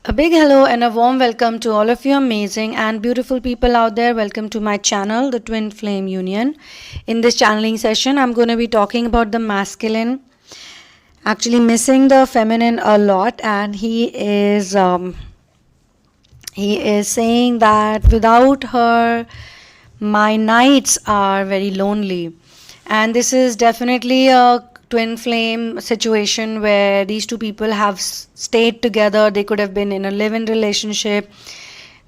A big hello and a warm welcome to all of you amazing and beautiful people out there. Welcome to my channel, the Twin Flame Union. In this channeling session, I'm going to be talking about the masculine, actually missing the feminine a lot, and he is saying that without her, my nights are very lonely. And this is definitely a twin flame situation where these two people have stayed together. They could have been in a live in relationship.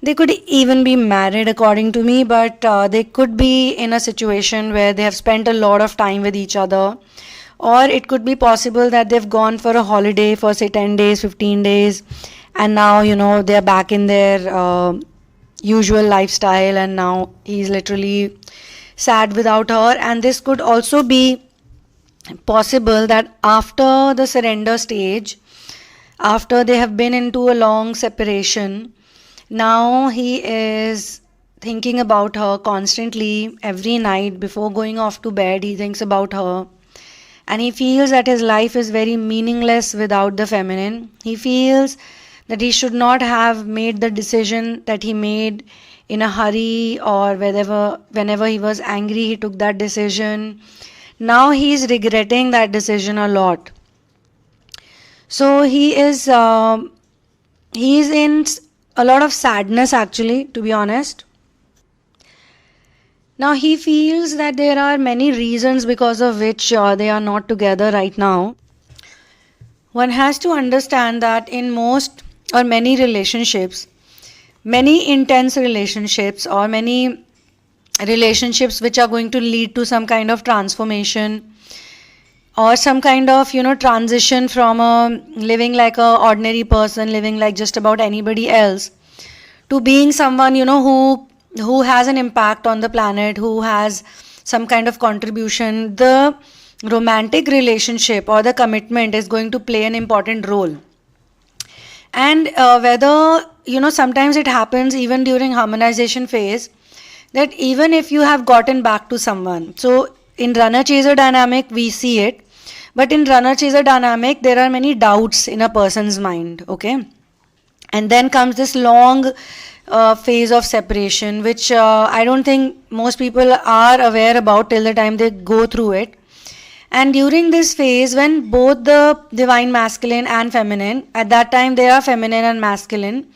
They could even be married, according to me, but they could be in a situation where they have spent a lot of time with each other. Or it could be possible that they've gone for a holiday for, say, 10 days, 15 days, and now, they're back in their usual lifestyle, and now he's literally sad without her. And this could also be possible that after the surrender stage, after they have been into a long separation, now he is thinking about her constantly. Every night before going off to bed, he thinks about her, and he feels that his life is very meaningless without the feminine. He feels that he should not have made the decision that he made in a hurry, or whenever he was angry he took that decision. Now he is regretting that decision a lot. So he is in a lot of sadness, actually, to be honest. Now he feels that there are many reasons because of which they are not together right now. One has to understand that in most or many relationships, many intense relationships, or many relationships which are going to lead to some kind of transformation, or some kind of transition from living like a ordinary person, living like just about anybody else, to being someone who has an impact on the planet, who has some kind of contribution. The romantic relationship or the commitment is going to play an important role. And whether sometimes it happens even during harmonization phase, that even if you have gotten back to someone, so in runner chaser dynamic we see it, but in runner chaser dynamic there are many doubts in a person's mind, okay? And then comes this long phase of separation, which I don't think most people are aware about till the time they go through it. And during this phase, when both the divine masculine and feminine, at that time they are feminine and masculine,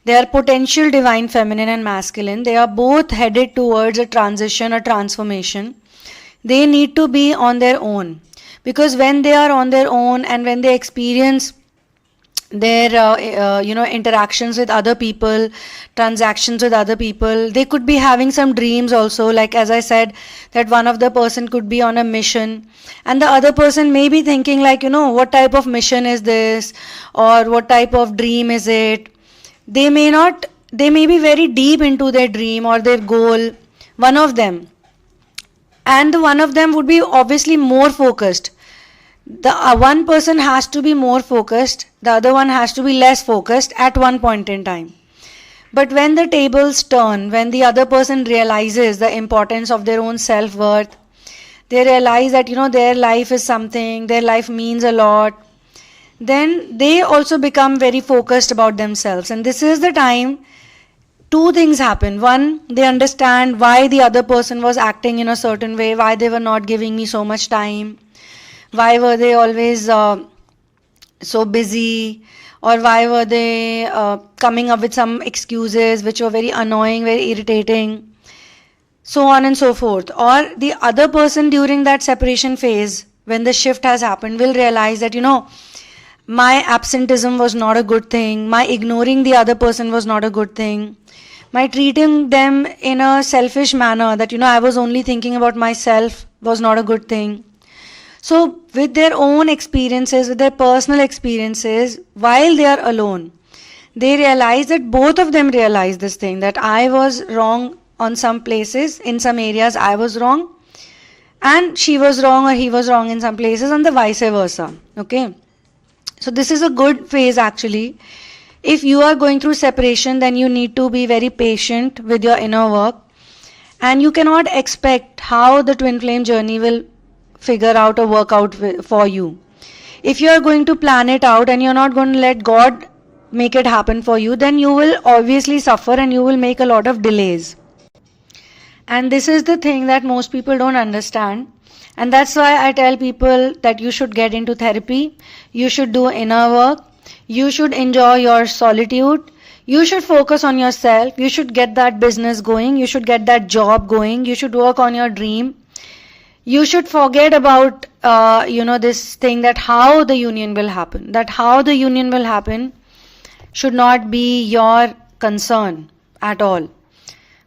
they are potential divine feminine and masculine, they are both headed towards a transition, a transformation. They need to be on their own, because when they are on their own and when they experience their interactions with other people, transactions with other people, they could be having some dreams also, like as I said, that one of the person could be on a mission and the other person may be thinking like, what type of mission is this, or what type of dream is it. They may be very deep into their dream or their goal, one of them, and the one of them would be obviously more focused. The one person has to be more focused, the other one has to be less focused at one point in time. But when the tables turn, when the other person realizes the importance of their own self-worth, they realize that their life is something, their life means a lot, then they also become very focused about themselves. And this is the time two things happen. One, they understand why the other person was acting in a certain way, why they were not giving me so much time, why were they always so busy, or why were they coming up with some excuses which were very annoying, very irritating, so on and so forth. Or the other person during that separation phase, when the shift has happened, will realize that my absenteeism was not a good thing, my ignoring the other person was not a good thing, my treating them in a selfish manner, that I was only thinking about myself, was not a good thing. So with their own experiences, with their personal experiences, while they are alone, they realize that both of them realize this thing, that I was wrong on some places, in some areas I was wrong, and she was wrong or he was wrong in some places, and the vice versa. Okay. So this is a good phase actually. If you are going through separation, then you need to be very patient with your inner work, and you cannot expect how the twin flame journey will figure out or work out for you. If you are going to plan it out and you're not going to let God make it happen for you, then you will obviously suffer and you will make a lot of delays. And this is the thing that most people don't understand. And that's why I tell people that you should get into therapy, you should do inner work, you should enjoy your solitude, you should focus on yourself, you should get that business going, you should get that job going, you should work on your dream. You should forget about, this thing that how the union will happen. That how the union will happen should not be your concern at all.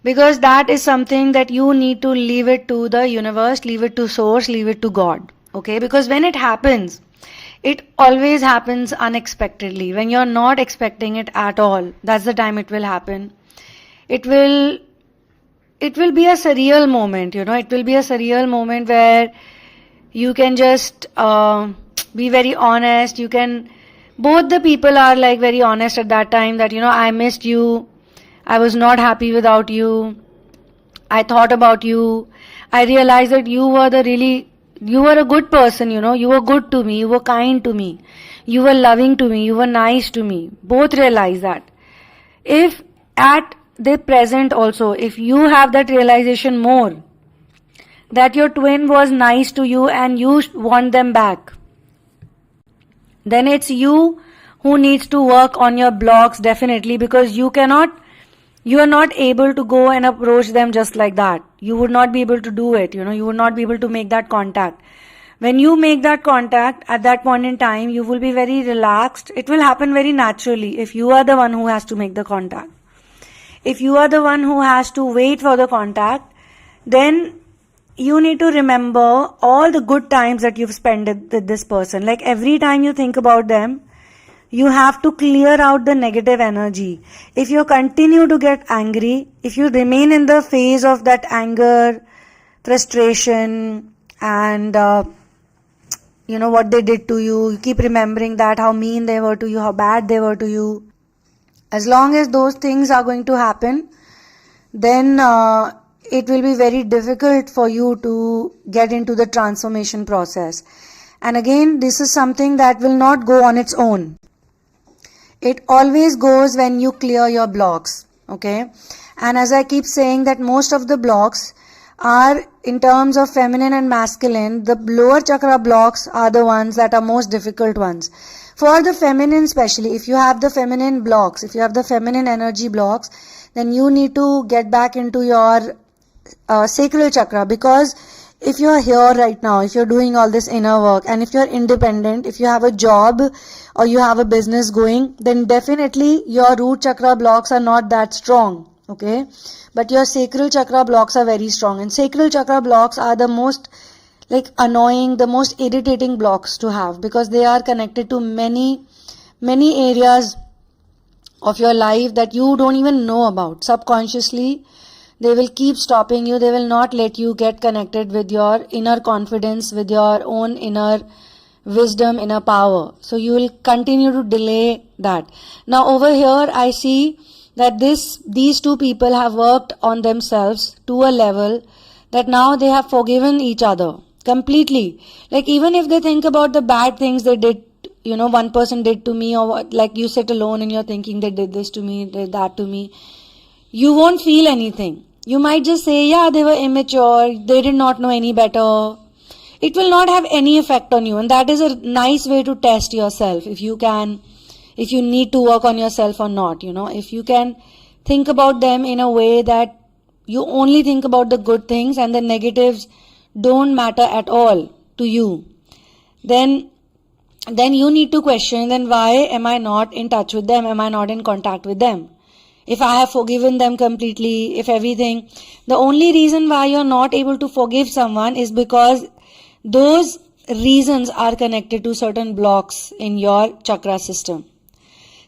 Because that is something that you need to leave it to the universe, leave it to source, leave it to God. Okay? Because when it happens, it always happens unexpectedly. When you're not expecting it at all, that's the time it will happen. It will be a surreal moment, it will be a surreal moment where you can just be very honest. Both the people are like very honest at that time that, I missed you, I was not happy without you, I thought about you, I realized that you were a good person, you were good to me, you were kind to me, you were loving to me, you were nice to me. Both realize that. If at the present also, if you have that realization more, that your twin was nice to you and you want them back, then it's you who needs to work on your blocks definitely, because you are not able to go and approach them just like that. You would not be able to do it, you would not be able to make that contact. When you make that contact, at that point in time, you will be very relaxed. It will happen very naturally if you are the one who has to make the contact. If you are the one who has to wait for the contact, then you need to remember all the good times that you've spent with this person. Like every time you think about them, you have to clear out the negative energy. If you continue to get angry, if you remain in the phase of that anger, frustration, and what they did to you, you keep remembering that, how mean they were to you, how bad they were to you. As long as those things are going to happen, then it will be very difficult for you to get into the transformation process. And again, this is something that will not go on its own. It always goes when you clear your blocks. Okay? And as I keep saying that most of the blocks are in terms of feminine and masculine, the lower chakra blocks are the ones that are most difficult ones. For the feminine especially, if you have the feminine blocks, if you have the feminine energy blocks, then you need to get back into your sacral chakra, because if you're here right now, if you're doing all this inner work, and if you're independent, if you have a job or you have a business going, then definitely your root chakra blocks are not that strong, okay? But your sacral chakra blocks are very strong, and sacral chakra blocks are the most annoying, the most irritating blocks to have, because they are connected to many areas of your life that you don't even know about. Subconsciously, they will keep stopping you. They will not let you get connected with your inner confidence, with your own inner wisdom, inner power. So you will continue to delay that. Now over here, I see that these two people have worked on themselves to a level that now they have forgiven each other completely. Like even if they think about the bad things they did, one person did to me, or like you sit alone and you're thinking they did this to me, did that to me, you won't feel anything. You might just say, yeah, they were immature, they did not know any better. It will not have any effect on you, and that is a nice way to test yourself if you need to work on yourself or not. If you can think about them in a way that you only think about the good things and the negatives don't matter at all to you, then you need to question, then why am I not in touch with them? Am I not in contact with them? If I have forgiven them completely, if everything, the only reason why you're not able to forgive someone is because those reasons are connected to certain blocks in your chakra system.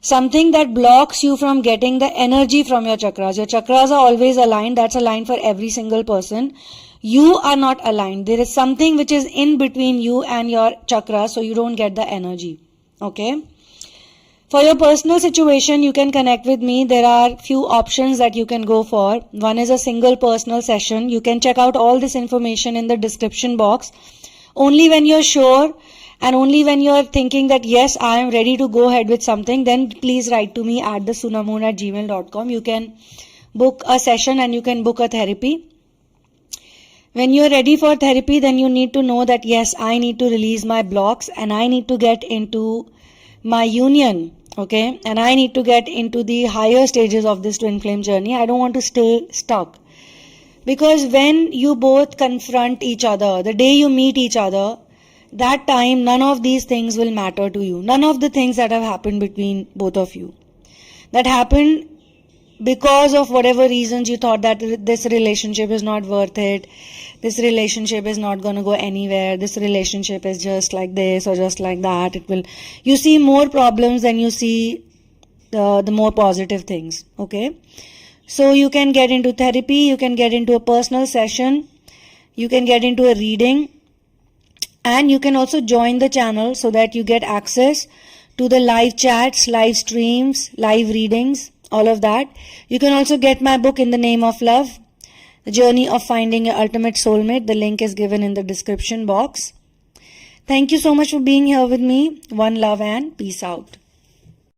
Something that blocks you from getting the energy from your chakras. Your chakras are always aligned. That's aligned for every single person. You are not aligned. There is something which is in between you and your chakras, so you don't get the energy. Okay? For your personal situation, you can connect with me. There are few options that you can go for. One is a single personal session. You can check out all this information in the description box. Only when you're sure And only when you are thinking that yes, I am ready to go ahead with something, then please write to me at thesunamoon@gmail.com. You can book a session and you can book a therapy. When you are ready for therapy, then you need to know that yes, I need to release my blocks and I need to get into my union, okay? And I need to get into the higher stages of this twin flame journey. I don't want to stay stuck. Because when you both confront each other, the day you meet each other, that time none of these things will matter to you. None of the things that have happened between both of you. That happened because of whatever reasons you thought that this relationship is not worth it, this relationship is not going to go anywhere, this relationship is just like this or just like that. You see more problems than you see the more positive things, okay? So you can get into therapy, you can get into a personal session, you can get into a reading, and you can also join the channel so that you get access to the live chats, live streams, live readings, all of that. You can also get my book In the Name of Love, The Journey of Finding Your Ultimate Soulmate. The link is given in the description box. Thank you so much for being here with me. One love and peace out.